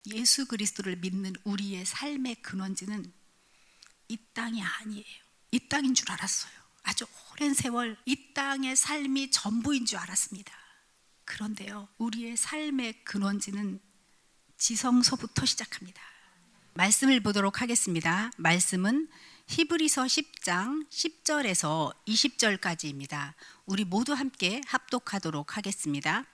예수 그리스도를 믿는 우리의 삶의 근원지는 이 땅이 아니에요. 이 땅인 줄 알았어요. 아주 오랜 세월 이 땅의 삶이 전부인 줄 알았습니다. 그런데요, 우리의 삶의 근원지는 지성소부터 시작합니다. 말씀을 보도록 하겠습니다. 말씀은 히브리서 10장 10절에서 20절까지입니다. 우리 모두 함께 합독하도록 하겠습니다.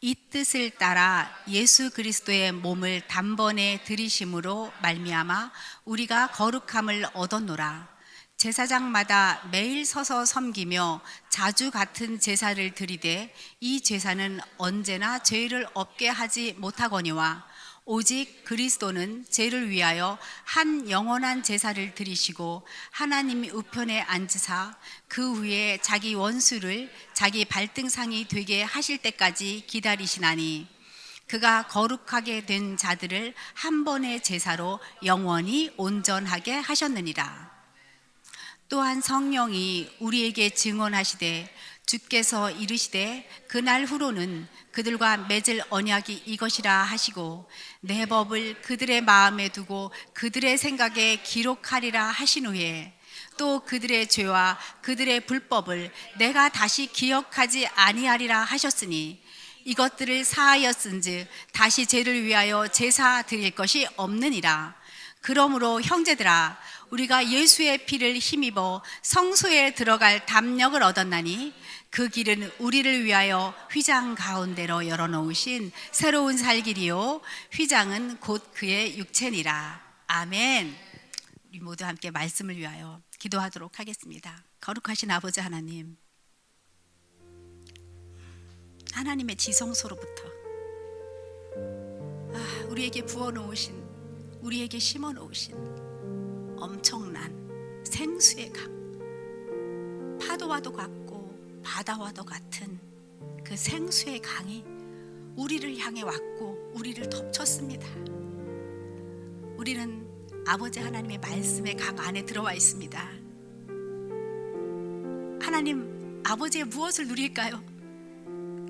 이 뜻을 따라 예수 그리스도의 몸을 단번에 들이심으로 말미암아 우리가 거룩함을 얻었노라. 제사장마다 매일 서서 섬기며 자주 같은 제사를 드리되 이 제사는 언제나 죄를 없게 하지 못하거니와 오직 그리스도는 죄를 위하여 한 영원한 제사를 드리시고 하나님 우편에 앉으사 그 후에 자기 원수를 자기 발등상이 되게 하실 때까지 기다리시나니 그가 거룩하게 된 자들을 한 번의 제사로 영원히 온전하게 하셨느니라. 또한 성령이 우리에게 증언하시되 주께서 이르시되 그날 후로는 그들과 맺을 언약이 이것이라 하시고 내 법을 그들의 마음에 두고 그들의 생각에 기록하리라 하신 후에 또 그들의 죄와 그들의 불법을 내가 다시 기억하지 아니하리라 하셨으니 이것들을 사하였은즉 다시 죄를 위하여 제사 드릴 것이 없느니라. 그러므로 형제들아 우리가 예수의 피를 힘입어 성소에 들어갈 담력을 얻었나니 그 길은 우리를 위하여 휘장 가운데로 열어놓으신 새로운 살길이요 휘장은 곧 그의 육체니라. 아멘. 우리 모두 함께 말씀을 위하여 기도하도록 하겠습니다. 거룩하신 아버지 하나님, 하나님의 지성소로부터 우리에게 부어놓으신, 우리에게 심어놓으신 엄청난 생수의 강, 파도와도 같고 바다와도 같은 그 생수의 강이 우리를 향해 왔고 우리를 덮쳤습니다. 우리는 아버지 하나님의 말씀의 강 안에 들어와 있습니다. 하나님, 아버지의 무엇을 누릴까요?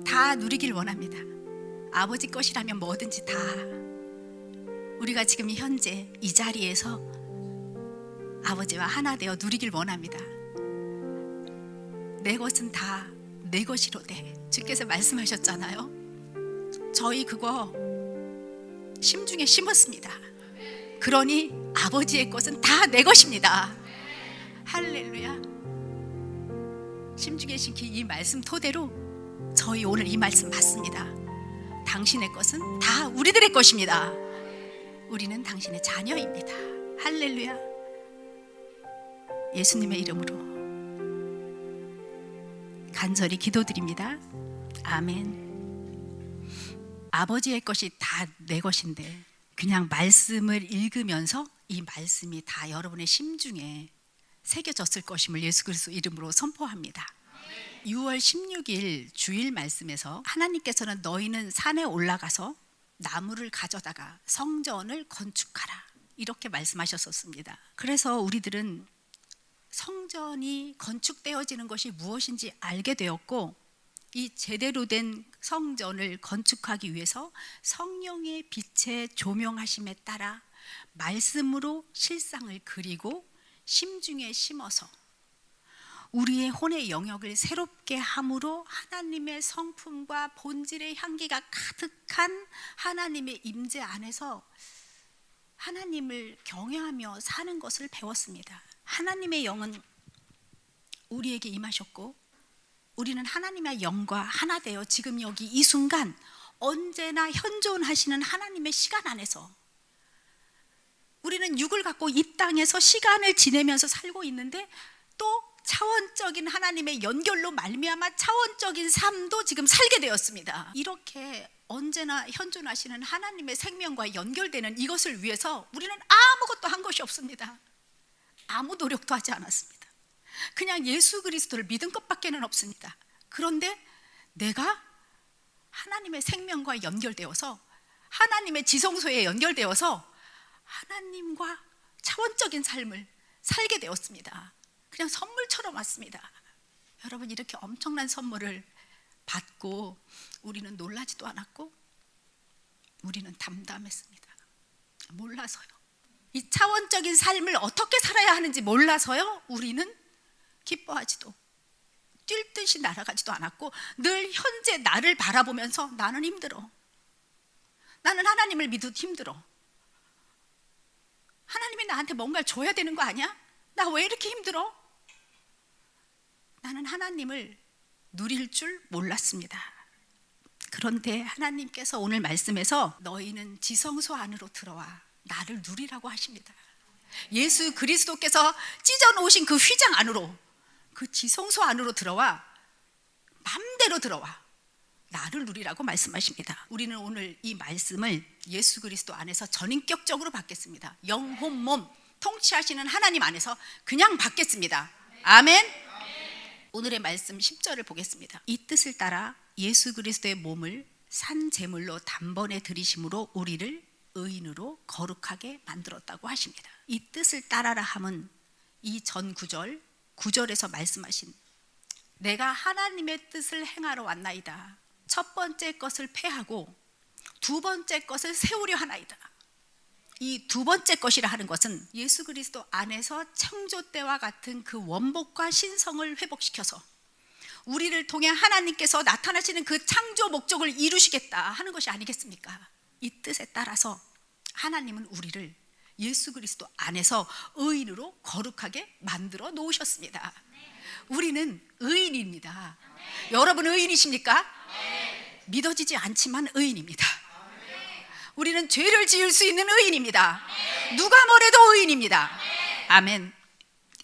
다 누리길 원합니다. 아버지 것이라면 뭐든지 다. 우리가 지금 현재 이 자리에서 아버지와 하나 되어 누리길 원합니다. 내 것은 다 내 것이로되 주께서 말씀하셨잖아요. 저희 그거 심중에 심었습니다. 그러니 아버지의 것은 다 내 것입니다. 할렐루야. 심중에 심기 이 말씀 토대로 저희 오늘 이 말씀 받습니다. 당신의 것은 다 우리들의 것입니다. 우리는 당신의 자녀입니다. 할렐루야. 예수님의 이름으로 간절히 기도드립니다. 아멘. 아버지의 것이 다 내 것인데 그냥 말씀을 읽으면서 이 말씀이 다 여러분의 심중에 새겨졌을 것임을 예수 그리스도 이름으로 선포합니다. 6월 16일 주일 말씀에서 하나님께서는 너희는 산에 올라가서 나무를 가져다가 성전을 건축하라 이렇게 말씀하셨었습니다. 그래서 우리들은 성전이 건축되어지는 것이 무엇인지 알게 되었고 이 제대로 된 성전을 건축하기 위해서 성령의 빛의 조명하심에 따라 말씀으로 실상을 그리고 심중에 심어서 우리의 혼의 영역을 새롭게 함으로 하나님의 성품과 본질의 향기가 가득한 하나님의 임재 안에서 하나님을 경외하며 사는 것을 배웠습니다. 하나님의 영은 우리에게 임하셨고 우리는 하나님의 영과 하나 되어 지금 여기 이 순간 언제나 현존하시는 하나님의 시간 안에서 우리는 육을 갖고 이 땅에서 시간을 지내면서 살고 있는데 또 차원적인 하나님의 연결로 말미암아 차원적인 삶도 지금 살게 되었습니다. 이렇게 언제나 현존하시는 하나님의 생명과 연결되는 이것을 위해서 우리는 아무것도 한 것이 없습니다. 아무 노력도 하지 않았습니다. 그냥 예수 그리스도를 믿은 것밖에는 없습니다. 그런데 내가 하나님의 생명과 연결되어서 하나님의 지성소에 연결되어서 하나님과 차원적인 삶을 살게 되었습니다. 그냥 선물처럼 왔습니다. 여러분, 이렇게 엄청난 선물을 받고 우리는 놀라지도 않았고 우리는 담담했습니다. 몰라서요. 이 차원적인 삶을 어떻게 살아야 하는지 몰라서요. 우리는 기뻐하지도 뛸 듯이 날아가지도 않았고 늘 현재 나를 바라보면서 나는 힘들어. 나는 하나님을 믿어도 힘들어. 하나님이 나한테 뭔가를 줘야 되는 거 아니야? 나 왜 이렇게 힘들어? 나는 하나님을 누릴 줄 몰랐습니다. 그런데 하나님께서 오늘 말씀에서 너희는 지성소 안으로 들어와 나를 누리라고 하십니다. 예수 그리스도께서 찢어놓으신 그 휘장 안으로, 그 지성소 안으로 들어와 맘대로 들어와 나를 누리라고 말씀하십니다. 우리는 오늘 이 말씀을 예수 그리스도 안에서 전인격적으로 받겠습니다. 영혼 몸 통치하시는 하나님 안에서 그냥 받겠습니다. 아멘. 오늘의 말씀 10절을 보겠습니다. 이 뜻을 따라 예수 그리스도의 몸을 산 제물로 단번에 드리심으로 우리를 의인으로 거룩하게 만들었다고 하십니다. 이 뜻을 따라라 함은 이 전 구절 9절에서 말씀하신 내가 하나님의 뜻을 행하러 왔나이다. 첫 번째 것을 폐하고 두 번째 것을 세우려 하나이다. 이 두 번째 것이라 하는 것은 예수 그리스도 안에서 창조 때와 같은 그 원복과 신성을 회복시켜서 우리를 통해 하나님께서 나타나시는 그 창조 목적을 이루시겠다 하는 것이 아니겠습니까? 이 뜻에 따라서 하나님은 우리를 예수 그리스도 안에서 의인으로 거룩하게 만들어 놓으셨습니다. 우리는 의인입니다. 여러분 의인이십니까? 믿어지지 않지만 의인입니다. 우리는 죄를 지을 수 있는 의인입니다. 누가 뭐래도 의인입니다. 아멘.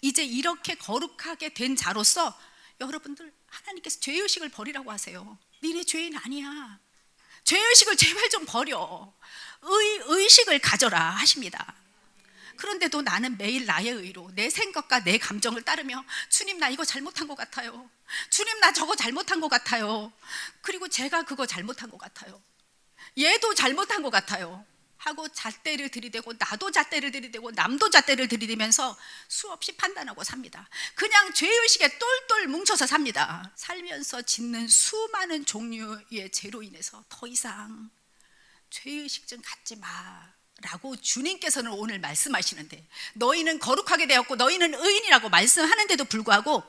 이제 이렇게 거룩하게 된 자로서 여러분들 하나님께서 죄의식을 버리라고 하세요. 니네 죄인 아니야. 죄의식을 제발 좀 버려. 의식을 가져라 하십니다. 그런데도 나는 매일 나의 의로 내 생각과 내 감정을 따르며 주님 나 이거 잘못한 것 같아요. 주님 나 저거 잘못한 것 같아요. 그리고 제가 그거 잘못한 것 같아요. 얘도 잘못한 것 같아요 하고 잣대를 들이대고 나도 잣대를 들이대고 남도 잣대를 들이대면서 수없이 판단하고 삽니다. 그냥 죄의식에 똘똘 뭉쳐서 삽니다. 살면서 짓는 수많은 종류의 죄로 인해서 더 이상 죄의식 좀 갖지 마 라고 주님께서는 오늘 말씀하시는데 너희는 거룩하게 되었고 너희는 의인이라고 말씀하는데도 불구하고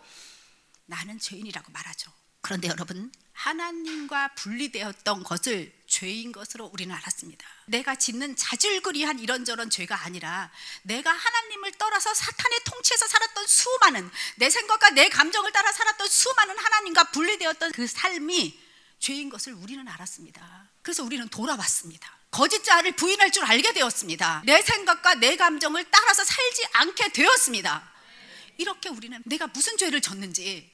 나는 죄인이라고 말하죠. 그런데 여러분 하나님과 분리되었던 것을 죄인 것으로 우리는 알았습니다. 내가 짓는 자질구리한 이런저런 죄가 아니라 내가 하나님을 떠나서 사탄의 통치에서 살았던 수많은 내 생각과 내 감정을 따라 살았던 수많은 하나님과 분리되었던 그 삶이 죄인 것을 우리는 알았습니다. 그래서 우리는 돌아왔습니다. 거짓자를 부인할 줄 알게 되었습니다. 내 생각과 내 감정을 따라서 살지 않게 되었습니다. 이렇게 우리는 내가 무슨 죄를 졌는지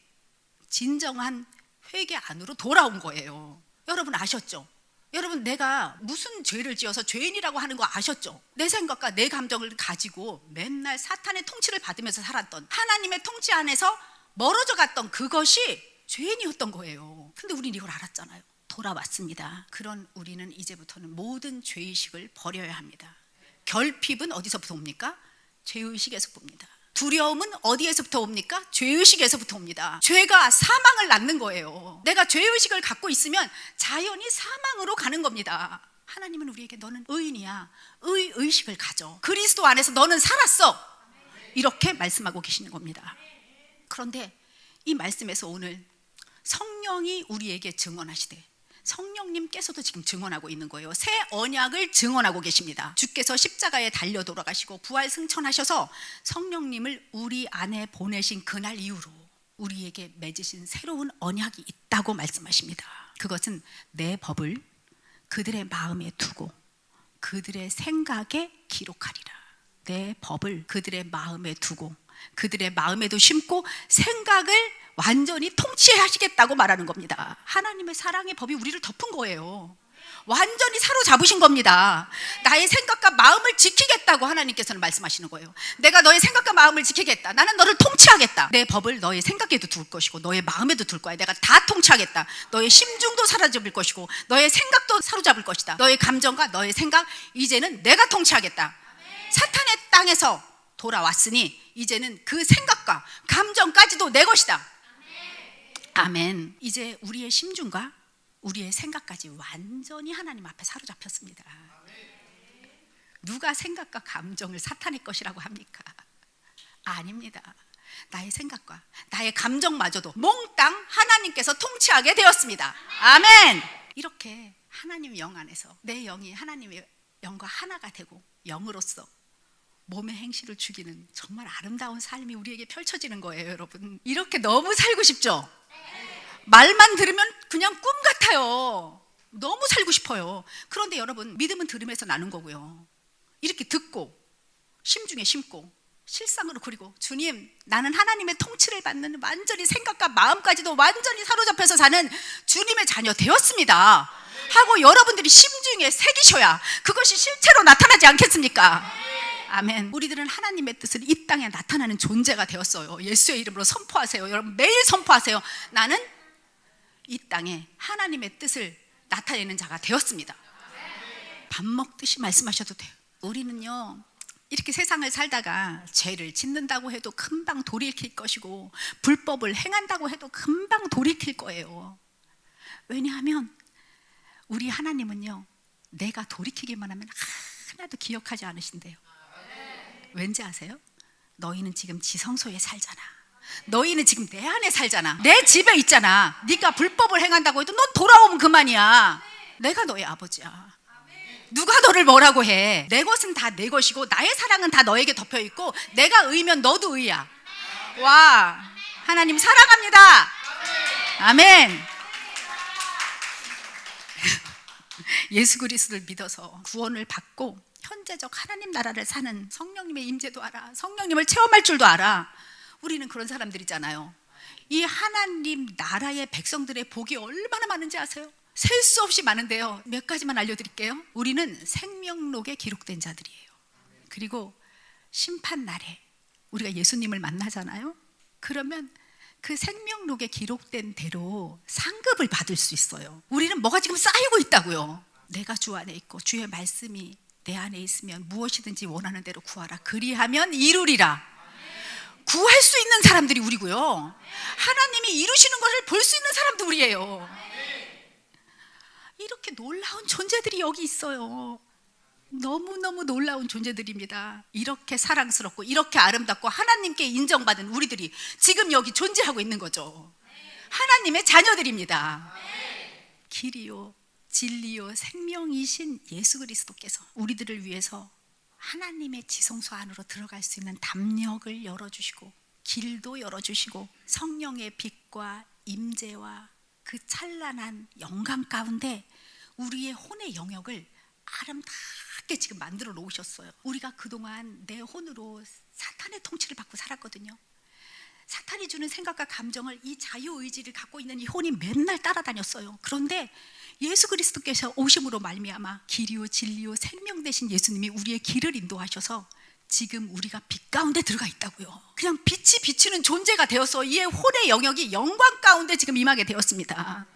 진정한 회개 안으로 돌아온 거예요. 여러분 아셨죠? 여러분 내가 무슨 죄를 지어서 죄인이라고 하는 거 아셨죠? 내 생각과 내 감정을 가지고 맨날 사탄의 통치를 받으면서 살았던 하나님의 통치 안에서 멀어져 갔던 그것이 죄인이었던 거예요. 근데 우리는 이걸 알았잖아요. 돌아왔습니다. 그런 우리는 이제부터는 모든 죄의식을 버려야 합니다. 결핍은 어디서부터 옵니까? 죄의식에서 봅니다. 두려움은 어디에서부터 옵니까? 죄의식에서부터 옵니다. 죄가 사망을 낳는 거예요. 내가 죄의식을 갖고 있으면 자연히 사망으로 가는 겁니다. 하나님은 우리에게 너는 의인이야. 의식을 가져. 그리스도 안에서 너는 살았어. 이렇게 말씀하고 계시는 겁니다. 그런데 이 말씀에서 오늘 성령이 우리에게 증언하시되 성령님께서도 지금 증언하고 있는 거예요. 새 언약을 증언하고 계십니다. 주께서 십자가에 달려 돌아가시고 부활 승천하셔서 성령님을 우리 안에 보내신 그날 이후로 우리에게 맺으신 새로운 언약이 있다고 말씀하십니다. 그것은 내 법을 그들의 마음에 두고 그들의 생각에 기록하리라. 내 법을 그들의 마음에 두고 그들의 마음에도 심고 생각을 완전히 통치하시겠다고 말하는 겁니다. 하나님의 사랑의 법이 우리를 덮은 거예요. 완전히 사로잡으신 겁니다. 나의 생각과 마음을 지키겠다고 하나님께서는 말씀하시는 거예요. 내가 너의 생각과 마음을 지키겠다. 나는 너를 통치하겠다. 내 법을 너의 생각에도 둘 것이고 너의 마음에도 둘 거야. 내가 다 통치하겠다. 너의 심중도 사로잡을 것이고 너의 생각도 사로잡을 것이다. 너의 감정과 너의 생각 이제는 내가 통치하겠다. 사탄의 땅에서 돌아왔으니 이제는 그 생각과 감정까지도 내 것이다. 아멘. 이제 우리의 심중과 우리의 생각까지 완전히 하나님 앞에 사로잡혔습니다. 누가 생각과 감정을 사탄의 것이라고 합니까? 아닙니다. 나의 생각과 나의 감정마저도 몽땅 하나님께서 통치하게 되었습니다. 아멘. 이렇게 하나님 영 안에서 내 영이 하나님의 영과 하나가 되고 영으로서 몸의 행실을 죽이는 정말 아름다운 삶이 우리에게 펼쳐지는 거예요. 여러분, 이렇게 너무 살고 싶죠? 말만 들으면 그냥 꿈 같아요. 너무 살고 싶어요. 그런데 여러분, 믿음은 들음에서 나는 거고요. 이렇게 듣고 심중에 심고 실상으로 그리고 주님, 나는 하나님의 통치를 받는 완전히 생각과 마음까지도 완전히 사로잡혀서 사는 주님의 자녀 되었습니다 하고 여러분들이 심중에 새기셔야 그것이 실체로 나타나지 않겠습니까? 아멘. 우리들은 하나님의 뜻을 이 땅에 나타나는 존재가 되었어요. 예수의 이름으로 선포하세요. 여러분, 매일 선포하세요. 나는 이 땅에 하나님의 뜻을 나타내는 자가 되었습니다. 밥 먹듯이 말씀하셔도 돼요. 우리는요, 이렇게 세상을 살다가 죄를 짓는다고 해도 금방 돌이킬 것이고 불법을 행한다고 해도 금방 돌이킬 거예요. 왜냐하면 우리 하나님은요, 내가 돌이키기만 하면 하나도 기억하지 않으신대요. 왠지 아세요? 너희는 지금 지성소에 살잖아. 너희는 지금 내 안에 살잖아. 내 집에 있잖아. 네가 불법을 행한다고 해도 넌 돌아오면 그만이야. 내가 너의 아버지야. 누가 너를 뭐라고 해? 내 것은 다 내 것이고 나의 사랑은 다 너에게 덮여있고 내가 의면 너도 의야. 와, 하나님 사랑합니다. 아멘. 예수 그리스도를 믿어서 구원을 받고 현재적 하나님 나라를 사는 성령님의 임재도 알아. 성령님을 체험할 줄도 알아. 우리는 그런 사람들이잖아요. 이 하나님 나라의 백성들의 복이 얼마나 많은지 아세요? 셀 수 없이 많은데요, 몇 가지만 알려드릴게요. 우리는 생명록에 기록된 자들이에요. 그리고 심판날에 우리가 예수님을 만나잖아요. 그러면 그 생명록에 기록된 대로 상급을 받을 수 있어요. 우리는 뭐가 지금 쌓이고 있다고요. 내가 주 안에 있고 주의 말씀이 내 안에 있으면 무엇이든지 원하는 대로 구하라. 그리하면 이루리라. 구할 수 있는 사람들이 우리고요, 하나님이 이루시는 것을 볼 수 있는 사람도 우리예요. 이렇게 놀라운 존재들이 여기 있어요. 너무너무 놀라운 존재들입니다. 이렇게 사랑스럽고 이렇게 아름답고 하나님께 인정받은 우리들이 지금 여기 존재하고 있는 거죠. 하나님의 자녀들입니다. 길이요 진리요 생명이신 예수 그리스도께서 우리들을 위해서 하나님의 지성소 안으로 들어갈 수 있는 담력을 열어주시고 길도 열어주시고 성령의 빛과 임재와 그 찬란한 영광 가운데 우리의 혼의 영역을 아름답게 지금 만들어 놓으셨어요. 우리가 그동안 내 혼으로 사탄의 통치를 받고 살았거든요. 사탄이 주는 생각과 감정을 이 자유의지를 갖고 있는 이 혼이 맨날 따라다녔어요. 그런데 예수 그리스도께서 오심으로 말미암아 길이요 진리요 생명 되신 예수님이 우리의 길을 인도하셔서 지금 우리가 빛 가운데 들어가 있다고요. 그냥 빛이 비추는 존재가 되어서 이 혼의 영역이 영광 가운데 지금 임하게 되었습니다.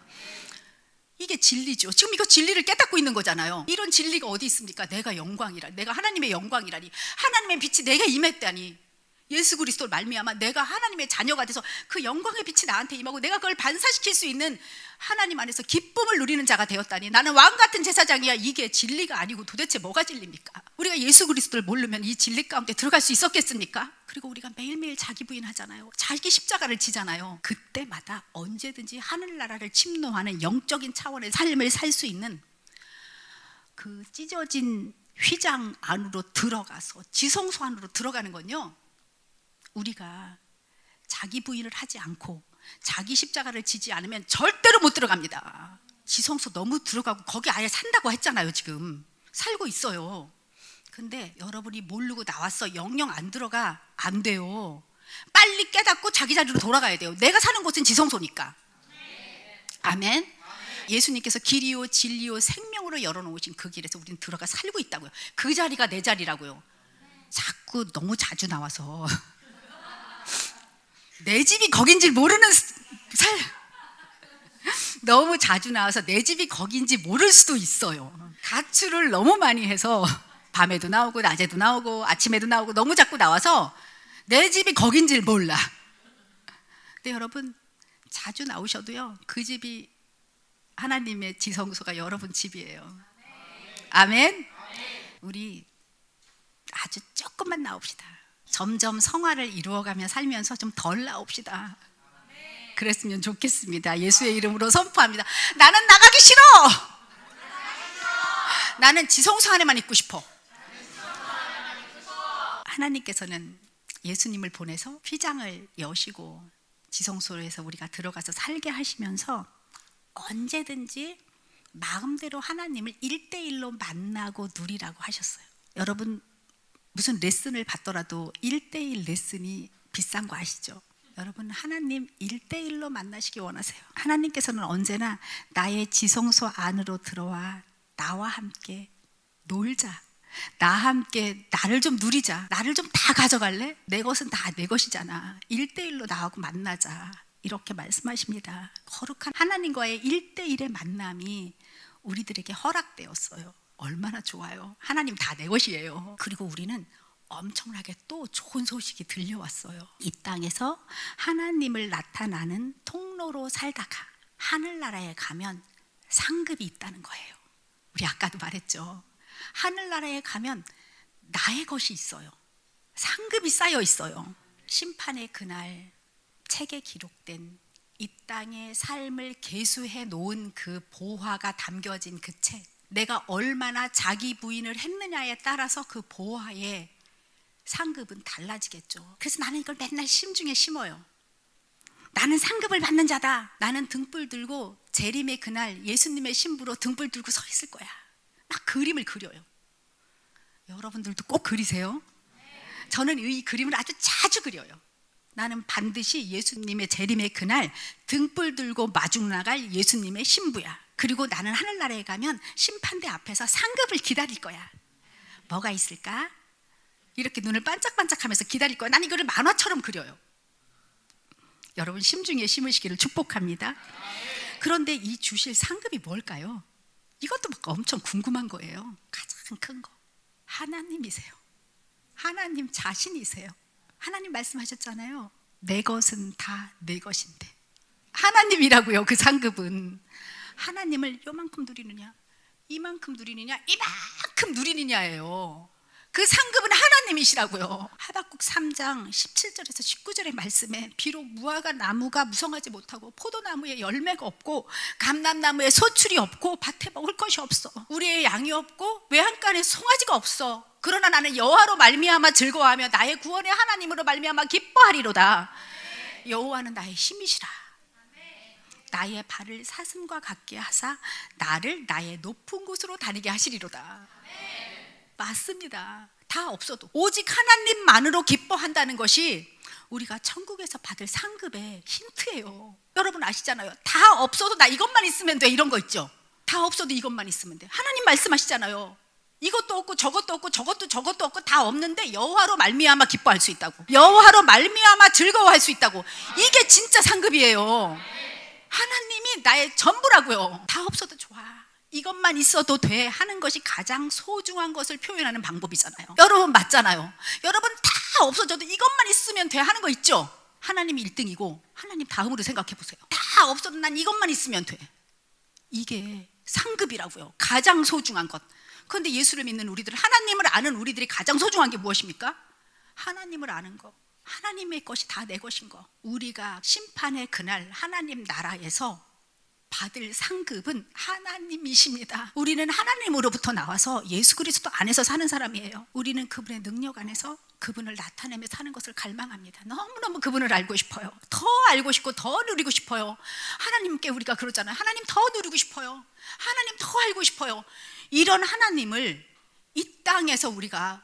이게 진리죠. 지금 이거 진리를 깨닫고 있는 거잖아요. 이런 진리가 어디 있습니까? 내가 영광이라, 내가 하나님의 영광이라니, 하나님의 빛이 내게 임했다니, 예수 그리스도를 말미암아 내가 하나님의 자녀가 돼서 그 영광의 빛이 나한테 임하고 내가 그걸 반사시킬 수 있는 하나님 안에서 기쁨을 누리는 자가 되었다니, 나는 왕 같은 제사장이야. 이게 진리가 아니고 도대체 뭐가 진리입니까? 우리가 예수 그리스도를 모르면 이 진리 가운데 들어갈 수 있었겠습니까? 그리고 우리가 매일매일 자기 부인하잖아요. 자기 십자가를 지잖아요. 그때마다 언제든지 하늘나라를 침노하는 영적인 차원의 삶을 살 수 있는 그 찢어진 휘장 안으로 들어가서 지성소 안으로 들어가는 건요, 우리가 자기 부인을 하지 않고 자기 십자가를 지지 않으면 절대로 못 들어갑니다. 지성소 너무 들어가고 거기 아예 산다고 했잖아요. 지금 살고 있어요. 근데 여러분이 모르고 나왔어, 영영 안 들어가. 안 돼요. 빨리 깨닫고 자기 자리로 돌아가야 돼요. 내가 사는 곳은 지성소니까. 아멘. 예수님께서 길이요 진리요 생명으로 열어놓으신 그 길에서 우리는 들어가 살고 있다고요. 그 자리가 내 자리라고요. 자꾸 너무 자주 나와서 내 집이 거긴지 모르는 너무 자주 나와서 내 집이 거긴지 모를 수도 있어요. 가출을 너무 많이 해서 밤에도 나오고 낮에도 나오고 아침에도 나오고 너무 자꾸 나와서 내 집이 거긴지 몰라. 근데 여러분, 자주 나오셔도요, 그 집이 하나님의 지성소가 여러분 집이에요. 아멘. 우리 아주 조금만 나옵시다. 점점 성화를 이루어가며 살면서 좀 덜 나옵시다. 그랬으면 좋겠습니다. 예수의 이름으로 선포합니다. 나는 나가기 싫어. 나는 지성소 안에만 있고 싶어. 하나님께서는 예수님을 보내서 휘장을 여시고 지성소에서 우리가 들어가서 살게 하시면서 언제든지 마음대로 하나님을 1대1로 만나고 누리라고 하셨어요. 여러분 무슨 레슨을 받더라도 1대1 레슨이 비싼 거 아시죠? 여러분 하나님 1대1로 만나시기 원하세요. 하나님께서는 언제나 나의 지성소 안으로 들어와 나와 함께 놀자. 나와 함께 나를 좀 누리자. 나를 좀 다 가져갈래? 내 것은 다 내 것이잖아. 1대1로 나하고 만나자. 이렇게 말씀하십니다. 거룩한 하나님과의 1대1의 만남이 우리들에게 허락되었어요. 얼마나 좋아요. 하나님 다 내 것이에요. 그리고 우리는 엄청나게 또 좋은 소식이 들려왔어요. 이 땅에서 하나님을 나타나는 통로로 살다가 하늘나라에 가면 상급이 있다는 거예요. 우리 아까도 말했죠. 하늘나라에 가면 나의 것이 있어요. 상급이 쌓여 있어요. 심판의 그날 책에 기록된 이 땅의 삶을 계수해 놓은 그 보화가 담겨진 그 책, 내가 얼마나 자기 부인을 했느냐에 따라서 그 보화의 상급은 달라지겠죠. 그래서 나는 이걸 맨날 심중에 심어요. 나는 상급을 받는 자다. 나는 등불 들고 재림의 그날 예수님의 신부로 등불 들고 서 있을 거야. 막 그림을 그려요. 여러분들도 꼭 그리세요. 저는 이 그림을 아주 자주 그려요. 나는 반드시 예수님의 재림의 그날 등불 들고 마중 나갈 예수님의 신부야. 그리고 나는 하늘나라에 가면 심판대 앞에서 상급을 기다릴 거야. 뭐가 있을까? 이렇게 눈을 반짝반짝하면서 기다릴 거야. 난 이거를 만화처럼 그려요. 여러분 심중에 심으시기를 축복합니다. 그런데 이 주실 상급이 뭘까요? 이것도 막 엄청 궁금한 거예요. 가장 큰 거 하나님이세요. 하나님 자신이세요. 하나님 말씀하셨잖아요. 내 것은 다 내 것인데. 하나님이라고요. 그 상급은 하나님을 요만큼 누리느냐, 이만큼 누리느냐, 이만큼 누리느냐예요. 그 상급은 하나님이시라고요. 하박국 3장 17절에서 19절의 말씀에 비록 무화과 나무가 무성하지 못하고 포도나무에 열매가 없고 감람나무에 소출이 없고 밭에 먹을 것이 없어, 우리의 양이 없고 외양간에 송아지가 없어. 그러나 나는 여호와로 말미암아 즐거워하며 나의 구원의 하나님으로 말미암아 기뻐하리로다. 여호와는 나의 힘이시라. 나의 발을 사슴과 같게 하사 나를 나의 높은 곳으로 다니게 하시리로다. 맞습니다. 다 없어도 오직 하나님만으로 기뻐한다는 것이 우리가 천국에서 받을 상급의 힌트예요. 여러분 아시잖아요. 다 없어도 나 이것만 있으면 돼, 이런 거 있죠. 다 없어도 이것만 있으면 돼. 하나님 말씀하시잖아요. 이것도 없고 저것도 없고 저것도 없고 다 없는데 여호와로 말미암아 기뻐할 수 있다고, 여호와로 말미암아 즐거워할 수 있다고. 이게 진짜 상급이에요. 하나님이 나의 전부라고요. 다 없어도 좋아, 이것만 있어도 돼 하는 것이 가장 소중한 것을 표현하는 방법이잖아요. 여러분 맞잖아요. 여러분 다 없어져도 이것만 있으면 돼 하는 거 있죠. 하나님이 1등이고 하나님 다음으로 생각해 보세요. 다 없어도 난 이것만 있으면 돼. 이게 상급이라고요. 가장 소중한 것. 그런데 예수를 믿는 우리들, 하나님을 아는 우리들이 가장 소중한 게 무엇입니까? 하나님을 아는 거, 하나님의 것이 다 내 것인 거. 우리가 심판의 그날 하나님 나라에서 받을 상급은 하나님이십니다. 우리는 하나님으로부터 나와서 예수 그리스도 안에서 사는 사람이에요. 우리는 그분의 능력 안에서 그분을 나타내며 사는 것을 갈망합니다. 너무너무 그분을 알고 싶어요. 더 알고 싶고 더 누리고 싶어요. 하나님께 우리가 그러잖아요. 하나님 더 누리고 싶어요. 하나님 더 알고 싶어요. 이런 하나님을 이 땅에서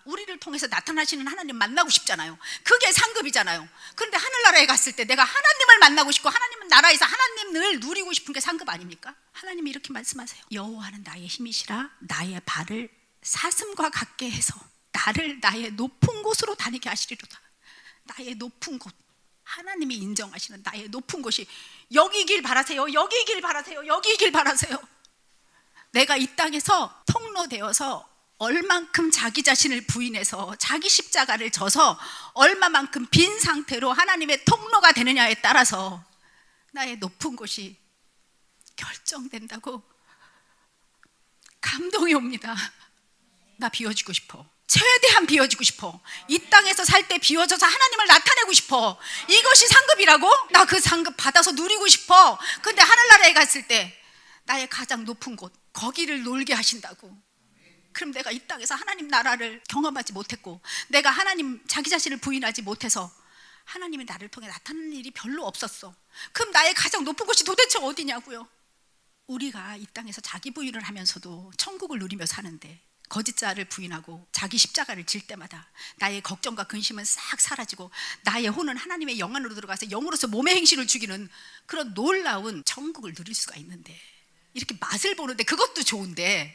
우리를 통해서 나타나시는 하나님 만나고 싶잖아요. 그게 상급이잖아요. 그런데 하늘나라에 갔을 때 내가 하나님을 만나고 싶고 하나님 나라에서 하나님을 누리고 싶은 게 상급 아닙니까? 하나님이 이렇게 말씀하세요. 여호와는 나의 힘이시라. 나의 발을 사슴과 같게 해서 나를 나의 높은 곳으로 다니게 하시리로다. 나의 높은 곳, 하나님이 인정하시는 나의 높은 곳이 여기길 바라세요. 여기길 바라세요. 여기길 바라세요. 내가 이 땅에서 통로되어서 얼만큼 자기 자신을 부인해서 자기 십자가를 져서 얼마만큼 빈 상태로 하나님의 통로가 되느냐에 따라서 나의 높은 곳이 결정된다고 감동이 옵니다. 나 비워지고 싶어. 최대한 비워지고 싶어. 이 땅에서 살 때 비워져서 하나님을 나타내고 싶어. 이것이 상급이라고? 나 그 상급 받아서 누리고 싶어. 근데 하늘나라에 갔을 때 나의 가장 높은 곳, 거기를 놀게 하신다고. 그럼 내가 이 땅에서 하나님 나라를 경험하지 못했고, 내가 하나님 자기 자신을 부인하지 못해서 하나님이 나를 통해 나타나는 일이 별로 없었어. 그럼 나의 가장 높은 곳이 도대체 어디냐고요? 우리가 이 땅에서 자기 부인을 하면서도 천국을 누리며 사는데, 거짓자를 부인하고 자기 십자가를 질 때마다 나의 걱정과 근심은 싹 사라지고 나의 혼은 하나님의 영 안으로 들어가서 영으로서 몸의 행실을 죽이는 그런 놀라운 천국을 누릴 수가 있는데, 이렇게 맛을 보는데 그것도 좋은데,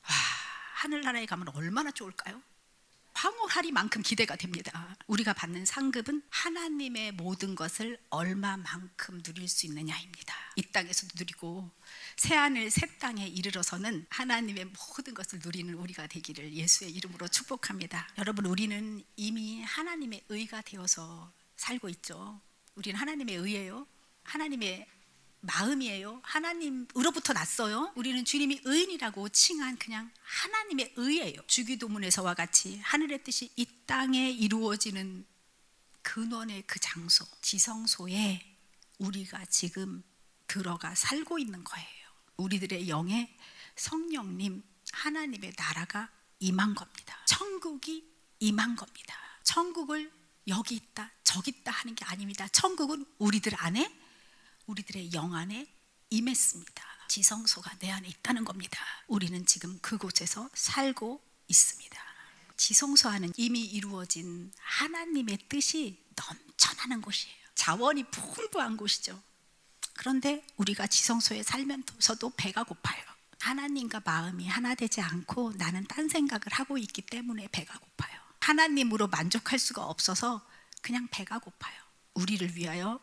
하늘나라에 가면 얼마나 좋을까요? 황홀하리만큼 기대가 됩니다. 우리가 받는 상급은 하나님의 모든 것을 얼마만큼 누릴 수 있느냐입니다. 이 땅에서도 누리고 새하늘 새 땅에 이르러서는 하나님의 모든 것을 누리는 우리가 되기를 예수의 이름으로 축복합니다. 여러분, 우리는 이미 하나님의 의가 되어서 살고 있죠. 우리는 하나님의 의예요. 하나님의 마음이에요. 하나님으로부터 났어요. 우리는 주님이 의인이라고 칭한 그냥 하나님의 의예요. 주기도문에서와 같이 하늘의 뜻이 이 땅에 이루어지는 근원의 그 장소, 지성소에 우리가 지금 들어가 살고 있는 거예요. 우리들의 영에 성령님, 하나님의 나라가 임한 겁니다. 천국이 임한 겁니다. 천국을 여기 있다, 저기 있다 하는 게 아닙니다. 천국은 우리들 안에, 우리들의 영 안에 임했습니다. 지성소가 내 안에 있다는 겁니다. 우리는 지금 그곳에서 살고 있습니다. 지성소 안은 이미 이루어진 하나님의 뜻이 넘쳐나는 곳이에요. 자원이 풍부한 곳이죠. 그런데 우리가 지성소에 살면서도 배가 고파요. 하나님과 마음이 하나 되지 않고 나는 딴 생각을 하고 있기 때문에 배가 고파요. 하나님으로 만족할 수가 없어서 그냥 배가 고파요. 우리를 위하여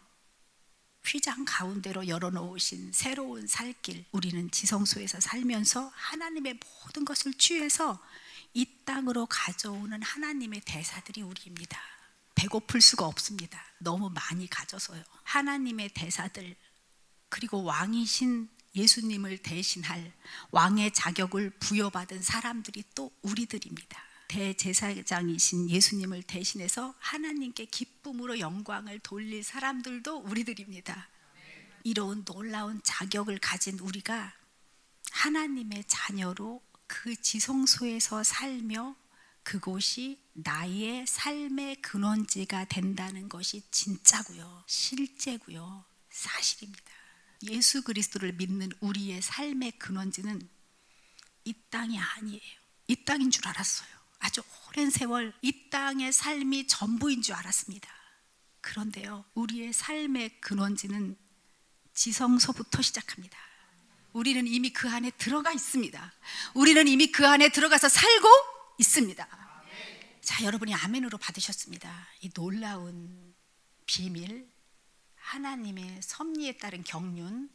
휘장 가운데로 열어놓으신 새로운 살길, 우리는 지성소에서 살면서 하나님의 모든 것을 취해서 이 땅으로 가져오는 하나님의 대사들이 우리입니다. 배고플 수가 없습니다. 너무 많이 가져서요. 하나님의 대사들, 그리고 왕이신 예수님을 대신할 왕의 자격을 부여받은 사람들이 또 우리들입니다. 대제사장이신 예수님을 대신해서 하나님께 기쁨으로 영광을 돌릴 사람들도 우리들입니다. 이런 놀라운 자격을 가진 우리가 하나님의 자녀로 그 지성소에서 살며 그곳이 나의 삶의 근원지가 된다는 것이 진짜고요, 실제고요, 사실입니다. 예수 그리스도를 믿는 우리의 삶의 근원지는 이 땅이 아니에요. 이 땅인 줄 알았어요. 아주 오랜 세월 이 땅의 삶이 전부인 줄 알았습니다. 그런데요, 우리의 삶의 근원지는 지성소부터 시작합니다. 우리는 이미 그 안에 들어가 있습니다. 우리는 이미 그 안에 들어가서 살고 있습니다. 자, 여러분이 아멘으로 받으셨습니다. 이 놀라운 비밀, 하나님의 섭리에 따른 경륜,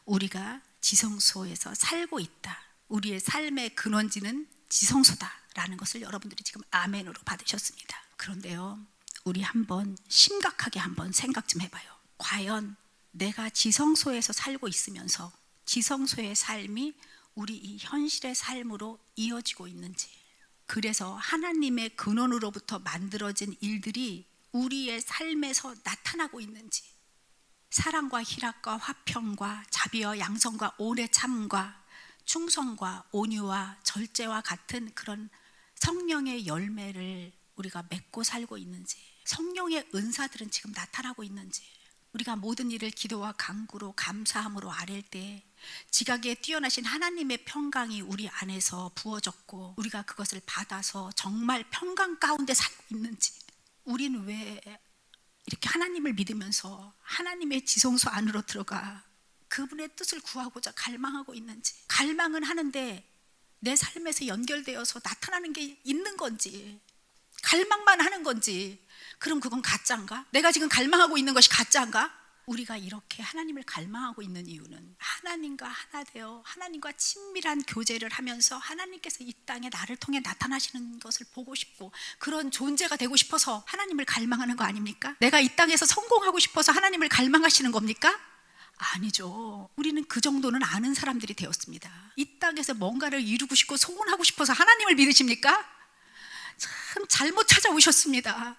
우리가 지성소에서 살고 있다. 우리의 삶의 근원지는 지성소다라는 것을 여러분들이 지금 아멘으로 받으셨습니다. 그런데요, 우리 한번 심각하게 한번 생각 좀 해봐요. 과연 내가 지성소에서 살고 있으면서 지성소의 삶이 우리 이 현실의 삶으로 이어지고 있는지, 그래서 하나님의 근원으로부터 만들어진 일들이 우리의 삶에서 나타나고 있는지, 사랑과 희락과 화평과 자비와 양성과 오래 참과 충성과 온유와 절제와 같은 그런 성령의 열매를 우리가 맺고 살고 있는지, 성령의 은사들은 지금 나타나고 있는지, 우리가 모든 일을 기도와 간구로 감사함으로 아랠 때 지각에 뛰어나신 하나님의 평강이 우리 안에서 부어졌고 우리가 그것을 받아서 정말 평강 가운데 살고 있는지, 우리는 왜 이렇게 하나님을 믿으면서 하나님의 지성소 안으로 들어가 그분의 뜻을 구하고자 갈망하고 있는지, 갈망은 하는데 내 삶에서 연결되어서 나타나는 게 있는 건지, 갈망만 하는 건지, 그럼 그건 가짜인가? 내가 지금 갈망하고 있는 것이 가짜인가? 우리가 이렇게 하나님을 갈망하고 있는 이유는 하나님과 하나 되어 하나님과 친밀한 교제를 하면서 하나님께서 이 땅에 나를 통해 나타나시는 것을 보고 싶고 그런 존재가 되고 싶어서 하나님을 갈망하는 거 아닙니까? 내가 이 땅에서 성공하고 싶어서 하나님을 갈망하시는 겁니까? 아니죠. 우리는 그 정도는 아는 사람들이 되었습니다. 이 땅에서 뭔가를 이루고 싶고 소원하고 싶어서 하나님을 믿으십니까? 참 잘못 찾아오셨습니다.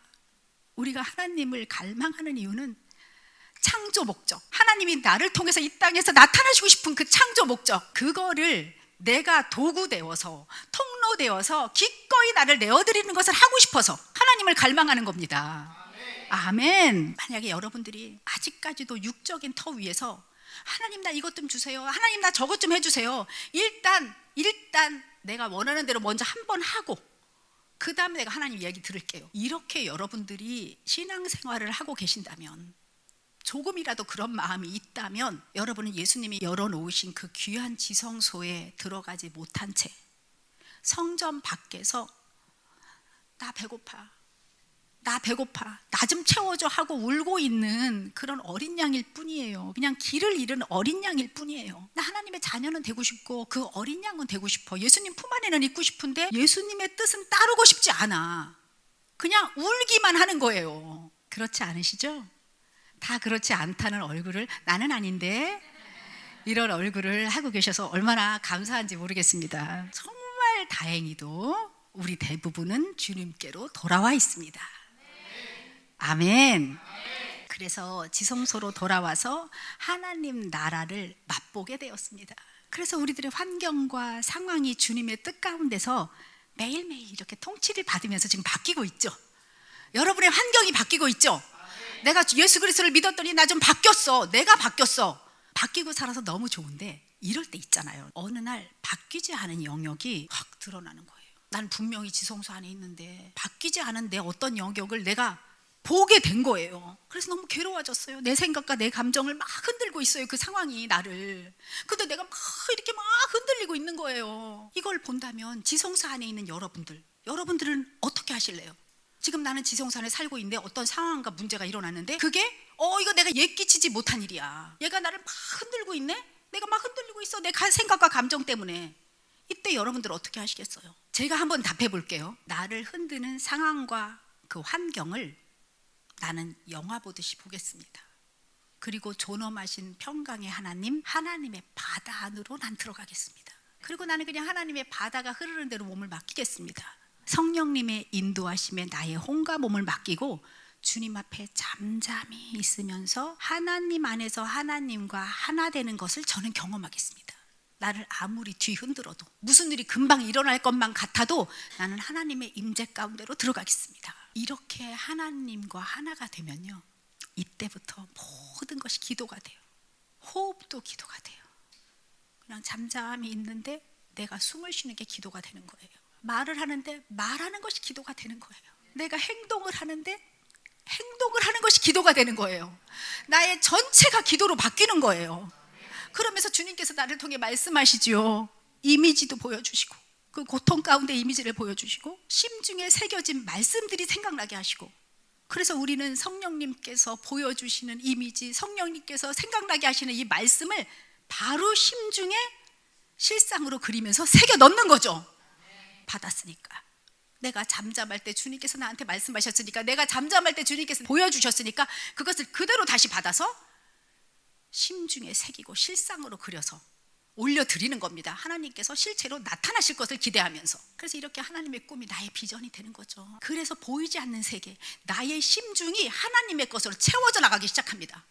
우리가 하나님을 갈망하는 이유는 창조 목적, 하나님이 나를 통해서 이 땅에서 나타나시고 싶은 그 창조 목적, 그거를 내가 도구 되어서, 통로 되어서 기꺼이 나를 내어드리는 것을 하고 싶어서 하나님을 갈망하는 겁니다. 아멘. 만약에 여러분들이 아직까지도 육적인 터 위에서 하나님 나 이것 좀 주세요, 하나님 나 저것 좀 해주세요, 일단 내가 원하는 대로 먼저 한번 하고 그 다음에 내가 하나님 이야기 들을게요, 이렇게 여러분들이 신앙생활을 하고 계신다면, 조금이라도 그런 마음이 있다면 여러분은 예수님이 열어놓으신 그 귀한 지성소에 들어가지 못한 채 성전 밖에서 나 배고파, 나 좀 채워줘 하고 울고 있는 그런 어린 양일 뿐이에요. 그냥 길을 잃은 어린 양일 뿐이에요. 나 하나님의 자녀는 되고 싶고 그 어린 양은 되고 싶어, 예수님 품 안에는 있고 싶은데 예수님의 뜻은 따르고 싶지 않아. 그냥 울기만 하는 거예요. 그렇지 않으시죠? 다 그렇지 않다는 얼굴을, 나는 아닌데 이런 얼굴을 하고 계셔서 얼마나 감사한지 모르겠습니다. 정말 다행히도 우리 대부분은 주님께로 돌아와 있습니다. 아멘. 그래서 지성소로 돌아와서 하나님 나라를 맛보게 되었습니다. 그래서 우리들의 환경과 상황이 주님의 뜻 가운데서 매일매일 이렇게 통치를 받으면서 지금 바뀌고 있죠. 여러분의 환경이 바뀌고 있죠. 내가 예수 그리스도를 믿었더니 나 좀 바뀌었어. 내가 바뀌었어. 바뀌고 살아서 너무 좋은데 이럴 때 있잖아요. 어느 날 바뀌지 않은 영역이 확 드러나는 거예요. 난 분명히 지성소 안에 있는데 바뀌지 않은 내 어떤 영역을 내가 보게 된 거예요. 그래서 너무 괴로워졌어요. 내 생각과 내 감정을 막 흔들고 있어요. 그 상황이 나를. 근데 내가 막 이렇게 막 흔들리고 있는 거예요. 이걸 본다면 지성소 안에 있는 여러분들은 어떻게 하실래요? 지금 나는 지성소 안에 살고 있는데 어떤 상황과 문제가 일어났는데 그게 이거 내가 예기치지 못한 일이야. 얘가 나를 막 흔들고 있네? 내가 막 흔들리고 있어. 내 생각과 감정 때문에. 이때 여러분들 어떻게 하시겠어요? 제가 한번 답해 볼게요. 나를 흔드는 상황과 그 환경을 나는 영화 보듯이 보겠습니다. 그리고 존엄하신 평강의 하나님의 바다 안으로 난 들어가겠습니다. 그리고 나는 그냥 하나님의 바다가 흐르는 대로 몸을 맡기겠습니다. 성령님의 인도하심에 나의 혼과 몸을 맡기고 주님 앞에 잠잠히 있으면서 하나님 안에서 하나님과 하나 되는 것을 저는 경험하겠습니다. 나를 아무리 뒤흔들어도 무슨 일이 금방 일어날 것만 같아도 나는 하나님의 임재 가운데로 들어가겠습니다. 이렇게 하나님과 하나가 되면요, 이때부터 모든 것이 기도가 돼요. 호흡도 기도가 돼요. 그냥 잠잠히 있는데 내가 숨을 쉬는 게 기도가 되는 거예요. 말을 하는데 말하는 것이 기도가 되는 거예요. 내가 행동을 하는데 행동을 하는 것이 기도가 되는 거예요. 나의 전체가 기도로 바뀌는 거예요. 그러면서 주님께서 나를 통해 말씀하시죠. 이미지도 보여주시고 그 고통 가운데 이미지를 보여주시고 심중에 새겨진 말씀들이 생각나게 하시고, 그래서 우리는 성령님께서 보여주시는 이미지, 성령님께서 생각나게 하시는 이 말씀을 바로 심중에 실상으로 그리면서 새겨 넣는 거죠. 받았으니까. 내가 잠잠할 때 주님께서 나한테 말씀하셨으니까, 내가 잠잠할 때 주님께서 보여주셨으니까 그것을 그대로 다시 받아서 심중에 새기고 실상으로 그려서 올려드리는 겁니다. 하나님께서 실제로 나타나실 것을 기대하면서. 그래서 이렇게 하나님의 꿈이 나의 비전이 되는 거죠. 그래서 보이지 않는 세계, 나의 심중이 하나님의 것으로 채워져 나가기 시작합니다.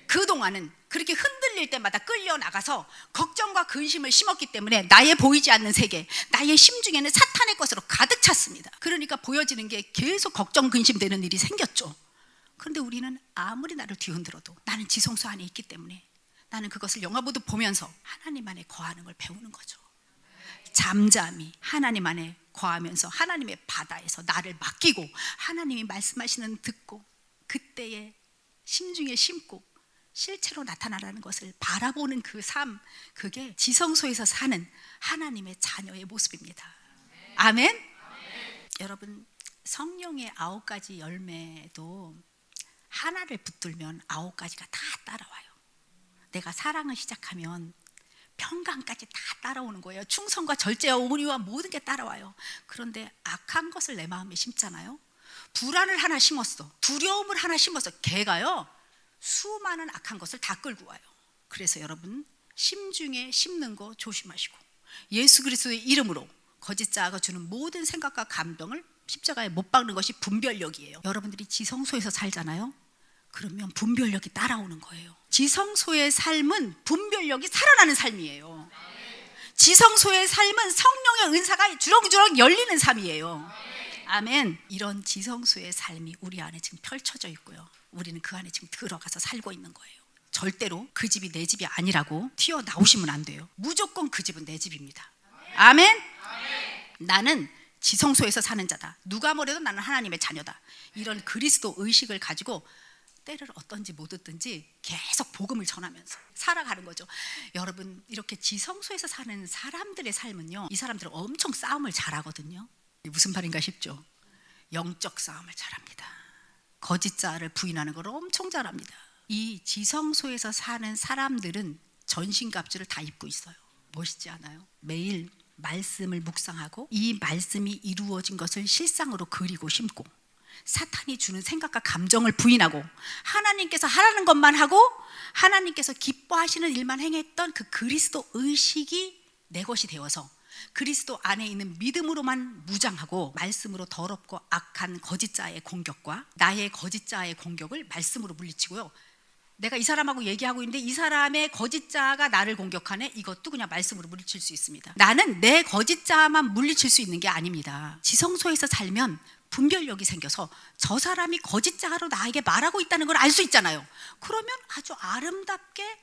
그동안은 그렇게 흔들릴 때마다 끌려 나가서 걱정과 근심을 심었기 때문에 나의 보이지 않는 세계, 나의 심중에는 사탄의 것으로 가득 찼습니다. 그러니까 보여지는 게 계속 걱정 근심되는 일이 생겼죠. 그런데 우리는 아무리 나를 뒤흔들어도 나는 지성소 안에 있기 때문에 나는 그것을 영화 보듯 보면서 하나님 안에 거하는 걸 배우는 거죠. 잠잠히 하나님 안에 거하면서 하나님의 바다에서 나를 맡기고 하나님이 말씀하시는 듣고 그때에 심중에 심고 실체로 나타나라는 것을 바라보는 그 삶, 그게 지성소에서 사는 하나님의 자녀의 모습입니다. 아멘? 여러분, 성령의 9가지 열매도 하나를 붙들면 9가지가 다 따라와요. 내가 사랑을 시작하면 평강까지 다 따라오는 거예요. 충성과 절제와 온유와 모든 게 따라와요. 그런데 악한 것을 내 마음에 심잖아요. 불안을 하나 심었어, 두려움을 하나 심었어. 걔가요 수많은 악한 것을 다 끌고 와요. 그래서 여러분 심중에 심는 거 조심하시고, 예수 그리스도의 이름으로 거짓 자아가 주는 모든 생각과 감동을 십자가에 못 박는 것이 분별력이에요. 여러분들이 지성소에서 살잖아요. 그러면 분별력이 따라오는 거예요. 지성소의 삶은 분별력이 살아나는 삶이에요. 지성소의 삶은 성령의 은사가 주렁주렁 열리는 삶이에요. 아멘. 이런 지성소의 삶이 우리 안에 지금 펼쳐져 있고요, 우리는 그 안에 지금 들어가서 살고 있는 거예요. 절대로 그 집이 내 집이 아니라고 튀어나오시면 안 돼요. 무조건 그 집은 내 집입니다. 아멘. 나는 지성소에서 사는 자다. 누가 뭐래도 나는 하나님의 자녀다. 이런 그리스도 의식을 가지고 때를 어떤지 못 얻든지 계속 복음을 전하면서 살아가는 거죠. 여러분, 이렇게 지성소에서 사는 사람들의 삶은요, 이 사람들은 엄청 싸움을 잘하거든요. 무슨 말인가 싶죠? 영적 싸움을 잘합니다. 거짓 자아를 부인하는 걸 엄청 잘합니다. 이 지성소에서 사는 사람들은 전신갑주를 다 입고 있어요. 멋있지 않아요? 매일 말씀을 묵상하고 이 말씀이 이루어진 것을 실상으로 그리고 심고, 사탄이 주는 생각과 감정을 부인하고 하나님께서 하라는 것만 하고 하나님께서 기뻐하시는 일만 행했던 그 그리스도 의식이 내 것이 되어서 그리스도 안에 있는 믿음으로만 무장하고 말씀으로 더럽고 악한 거짓 자의 공격과 나의 거짓 자의 공격을 말씀으로 물리치고요, 내가 이 사람하고 얘기하고 있는데 이 사람의 거짓 자가 나를 공격하네, 이것도 그냥 말씀으로 물리칠 수 있습니다. 나는 내 거짓 자만 물리칠 수 있는 게 아닙니다. 지성소에서 살면 분별력이 생겨서 저 사람이 거짓 자로 나에게 말하고 있다는 걸 알 수 있잖아요. 그러면 아주 아름답게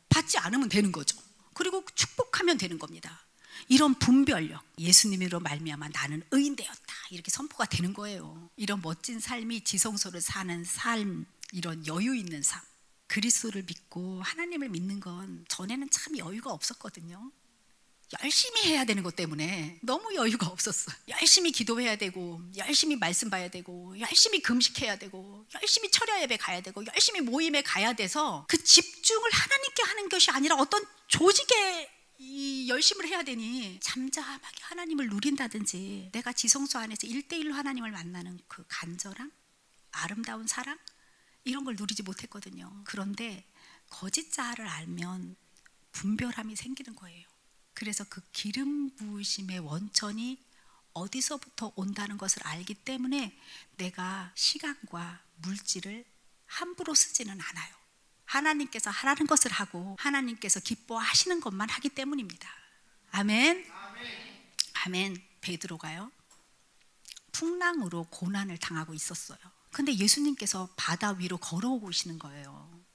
받지 않으면 되는 거죠. 그리고 축복하면 되는 겁니다. 이런 분별력, 예수님으로 말미암아 나는 의인되었다, 이렇게 선포가 되는 거예요. 이런 멋진 삶이 지성소를 사는 삶, 이런 여유 있는 삶. 그리스도를 믿고 하나님을 믿는 건 전에는 참 여유가 없었거든요. 열심히 해야 되는 것 때문에 너무 여유가 없었어요. 열심히 기도해야 되고, 열심히 말씀 봐야 되고, 열심히 금식해야 되고, 열심히 철야 예배 가야 되고, 열심히 모임에 가야 돼서 그 집중을 하나님께 하는 것이 아니라 어떤 조직에 이 열심을 해야 되니 잠잠하게 하나님을 누린다든지, 내가 지성소 안에서 1대1로 하나님을 만나는 그 간절함, 아름다운 사랑, 이런 걸 누리지 못했거든요. 그런데 거짓 자아를 알면 분별함이 생기는 거예요. 그래서 그 기름 부으심의 원천이 어디서부터 온다는 것을 알기 때문에 내가 시간과 물질을 함부로 쓰지는 않아요. 하나님께서 하라는 것을 하고 하나님께서 기뻐하시는 것만 하기 때문입니다. 아멘. 아멘. 베드로가요, 풍랑으로 고난을 당하고 있었어요. 근데 예수님께서 바다 위로 걸어오시는 거예요.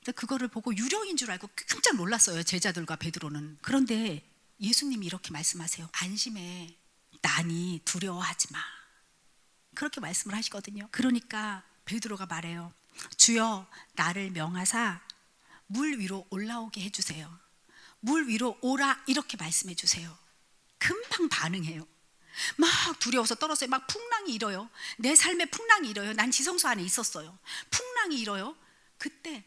근데 그거를 보고 유령인 줄 알고 깜짝 놀랐어요, 제자들과 베드로는. 그런데 예수님이 이렇게 말씀하세요. 안심해, 나니 두려워하지 마. 그렇게 말씀을 하시거든요. 그러니까 베드로가 말해요. 주여, 나를 명하사 물 위로 올라오게 해주세요. 물 위로 오라, 이렇게 말씀해 주세요. 금방 반응해요. 막 두려워서 떨었어요. 막 풍랑이 일어요. 내 삶에 풍랑이 일어요. 난 지성소 안에 있었어요. 풍랑이 일어요. 그때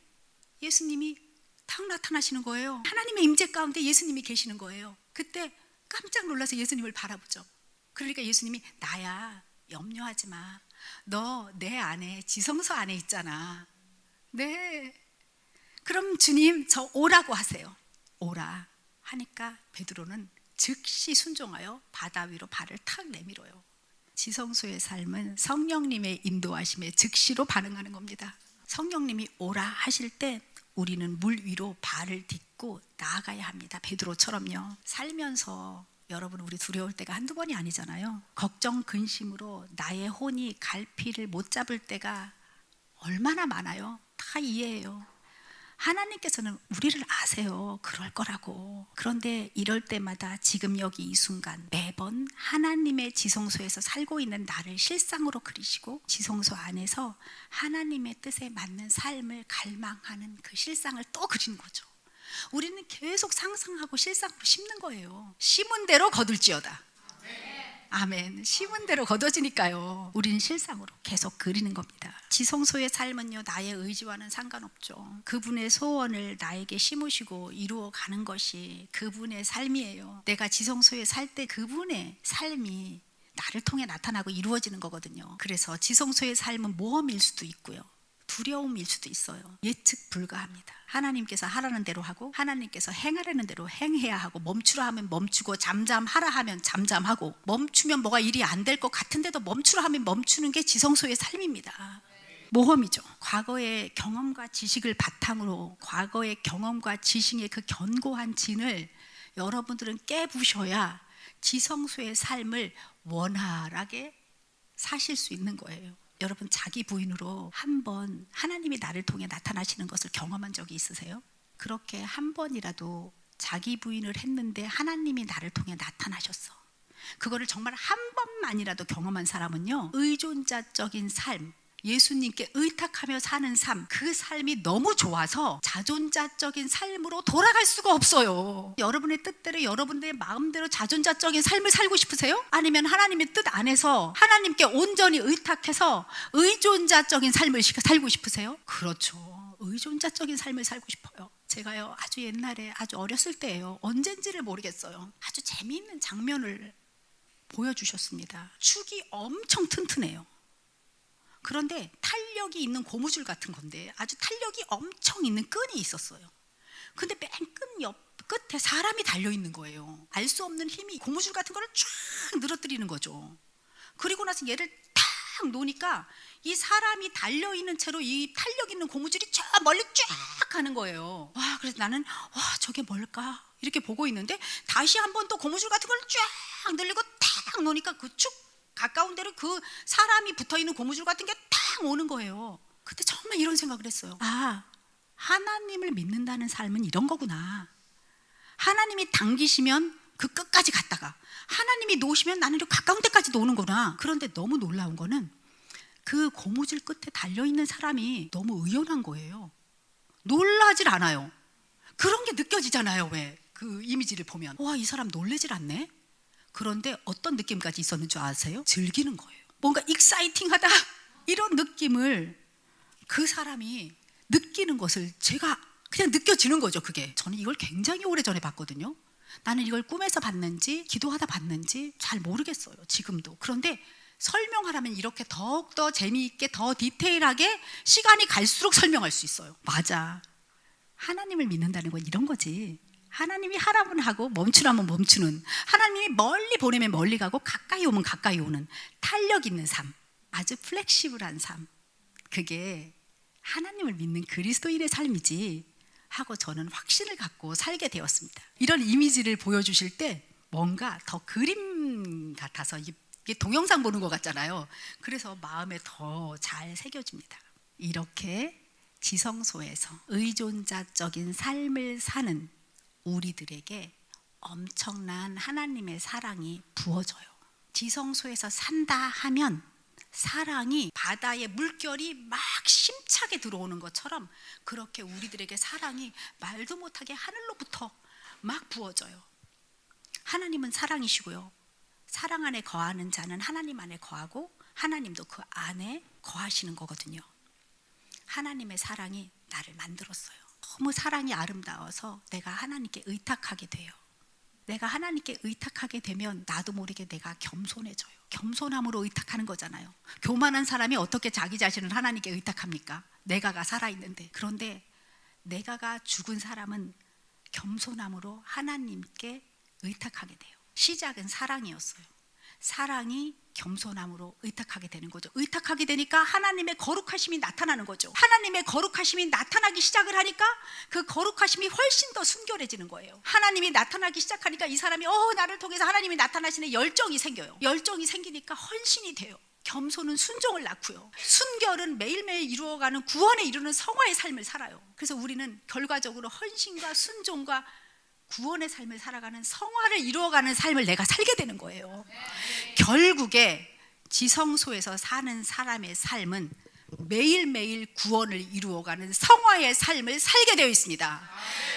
예수님이 탁 나타나시는 거예요. 하나님의 임재 가운데 예수님이 계시는 거예요. 그때 깜짝 놀라서 예수님을 바라보죠. 그러니까 예수님이, 나야, 염려하지 마. 너 내 안에 지성소 안에 있잖아. 네. 그럼 주님, 저 오라고 하세요. 오라 하니까 베드로는 즉시 순종하여 바다 위로 발을 탁 내밀어요. 지성소의 삶은 성령님의 인도하심에 즉시로 반응하는 겁니다. 성령님이 오라 하실 때 우리는 물 위로 발을 딛고 나아가야 합니다. 베드로처럼요. 살면서 여러분, 우리 두려울 때가 한두 번이 아니잖아요. 걱정 근심으로 나의 혼이 갈피를 못 잡을 때가 얼마나 많아요. 다 이해해요. 하나님께서는 우리를 아세요. 그럴 거라고. 그런데 이럴 때마다 지금 여기 이 순간 매번 하나님의 지성소에서 살고 있는 나를 실상으로 그리시고 지성소 안에서 하나님의 뜻에 맞는 삶을 갈망하는 그 실상을 또 그리는 거죠. 우리는 계속 상상하고 실상으로 심는 거예요. 심은 대로 거둘지어다. 아멘. 심은 대로 거둬지니까요. 우리는 실상으로 계속 그리는 겁니다. 지성소의 삶은요, 나의 의지와는 상관없죠. 그분의 소원을 나에게 심으시고 이루어가는 것이 그분의 삶이에요. 내가 지성소에 살 때 그분의 삶이 나를 통해 나타나고 이루어지는 거거든요. 그래서 지성소의 삶은 모험일 수도 있고요, 두려움일 수도 있어요. 예측 불가합니다. 하나님께서 하라는 대로 하고 하나님께서 행하라는 대로 행해야 하고 멈추라 하면 멈추고 잠잠하라 하면 잠잠하고 멈추면 뭐가 일이 안 될 것 같은데도 멈추라 하면 멈추는 게 지성소의 삶입니다. 모험이죠. 과거의 경험과 지식을 바탕으로 과거의 경험과 지식의 그 견고한 진을 여러분들은 깨부셔야 지성소의 삶을 원활하게 사실 수 있는 거예요. 여러분 자기 부인으로 한 번 하나님이 나를 통해 나타나시는 것을 경험한 적이 있으세요? 그렇게 한 번이라도 자기 부인을 했는데 하나님이 나를 통해 나타나셨어. 그거를 정말 한 번만이라도 경험한 사람은요, 의존자적인 삶, 예수님께 의탁하며 사는 삶, 그 삶이 너무 좋아서 자존자적인 삶으로 돌아갈 수가 없어요. 여러분의 뜻대로 여러분의 마음대로 자존자적인 삶을 살고 싶으세요? 아니면 하나님의 뜻 안에서 하나님께 온전히 의탁해서 의존자적인 삶을 살고 싶으세요? 그렇죠. 의존자적인 삶을 살고 싶어요. 제가요, 아주 옛날에 아주 어렸을 때예요, 언젠지를 모르겠어요, 아주 재미있는 장면을 보여주셨습니다. 축이 엄청 튼튼해요. 그런데 탄력이 있는 고무줄 같은 건데 아주 탄력이 엄청 있는 끈이 있었어요. 근데 맨 끈 옆 끝에 사람이 달려있는 거예요. 알 수 없는 힘이 고무줄 같은 거를 쫙 늘어뜨리는 거죠. 그리고 나서 얘를 탁 놓으니까 이 사람이 달려있는 채로 이 탄력 있는 고무줄이 저 멀리 쫙 가는 거예요. 와, 그래서 나는 저게 뭘까 이렇게 보고 있는데 다시 한 번 또 고무줄 같은 걸 쫙 늘리고 탁 놓으니까 그 축 가까운 데로 그 사람이 붙어있는 고무줄 같은 게 탁 오는 거예요. 그때 정말 이런 생각을 했어요. 아, 하나님을 믿는다는 삶은 이런 거구나. 하나님이 당기시면 그 끝까지 갔다가 하나님이 놓으시면 나는 이렇게 가까운 데까지 노는구나. 그런데 너무 놀라운 거는 그 고무줄 끝에 달려있는 사람이 너무 의연한 거예요. 놀라질 않아요. 그런 게 느껴지잖아요. 왜? 그 이미지를 보면 와, 이 사람 놀라질 않네. 그런데 어떤 느낌까지 있었는 줄 아세요? 즐기는 거예요. 뭔가 익사이팅하다 이런 느낌을 그 사람이 느끼는 것을 제가 그냥 느껴지는 거죠. 그게 저는 이걸 굉장히 오래전에 봤거든요. 나는 이걸 꿈에서 봤는지 기도하다 봤는지 잘 모르겠어요, 지금도. 그런데 설명하라면 이렇게 더욱더 재미있게 더 디테일하게 시간이 갈수록 설명할 수 있어요. 맞아, 하나님을 믿는다는 건 이런 거지. 하나님이 하라면 하고 멈추라면 멈추는, 하나님이 멀리 보내면 멀리 가고 가까이 오면 가까이 오는 탄력 있는 삶, 아주 플렉시블한 삶, 그게 하나님을 믿는 그리스도인의 삶이지 하고 저는 확신을 갖고 살게 되었습니다. 이런 이미지를 보여주실 때 뭔가 더 그림 같아서 이게 동영상 보는 것 같잖아요. 그래서 마음에 더 잘 새겨집니다. 이렇게 지성소에서 의존자적인 삶을 사는 우리들에게 엄청난 하나님의 사랑이 부어져요. 지성소에서 산다 하면 사랑이 바다의 물결이 막 심차게 들어오는 것처럼 그렇게 우리들에게 사랑이 말도 못하게 하늘로부터 막 부어져요. 하나님은 사랑이시고요, 사랑 안에 거하는 자는 하나님 안에 거하고 하나님도 그 안에 거하시는 거거든요. 하나님의 사랑이 나를 만들었어요. 너무 사랑이 아름다워서 내가 하나님께 의탁하게 돼요. 내가 하나님께 의탁하게 되면 나도 모르게 내가 겸손해져요. 겸손함으로 의탁하는 거잖아요. 교만한 사람이 어떻게 자기 자신을 하나님께 의탁합니까? 내가가 살아있는데. 그런데 내가가 죽은 사람은 겸손함으로 하나님께 의탁하게 돼요. 시작은 사랑이었어요. 사랑이 겸손함으로 의탁하게 되는 거죠. 의탁하게 되니까 하나님의 거룩하심이 나타나는 거죠. 하나님의 거룩하심이 나타나기 시작을 하니까 그 거룩하심이 훨씬 더 순결해지는 거예요. 하나님이 나타나기 시작하니까 이 사람이 나를 통해서 하나님이 나타나시는 열정이 생겨요. 열정이 생기니까 헌신이 돼요. 겸손은 순종을 낳고요, 순결은 매일매일 이루어가는 구원에 이루는 성화의 삶을 살아요. 그래서 우리는 결과적으로 헌신과 순종과 구원의 삶을 살아가는 성화를 이루어가는 삶을 내가 살게 되는 거예요. 결국에 지성소에서 사는 사람의 삶은 매일매일 구원을 이루어가는 성화의 삶을 살게 되어 있습니다.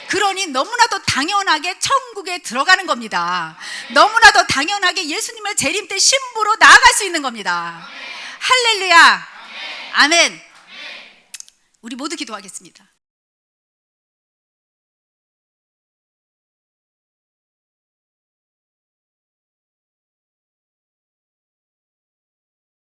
그러니 너무나도 당연하게 천국에 들어가는 겁니다. 너무나도 당연하게 예수님의 재림 때 신부로 나아갈 수 있는 겁니다. 할렐루야, 아멘. 우리 모두 기도하겠습니다.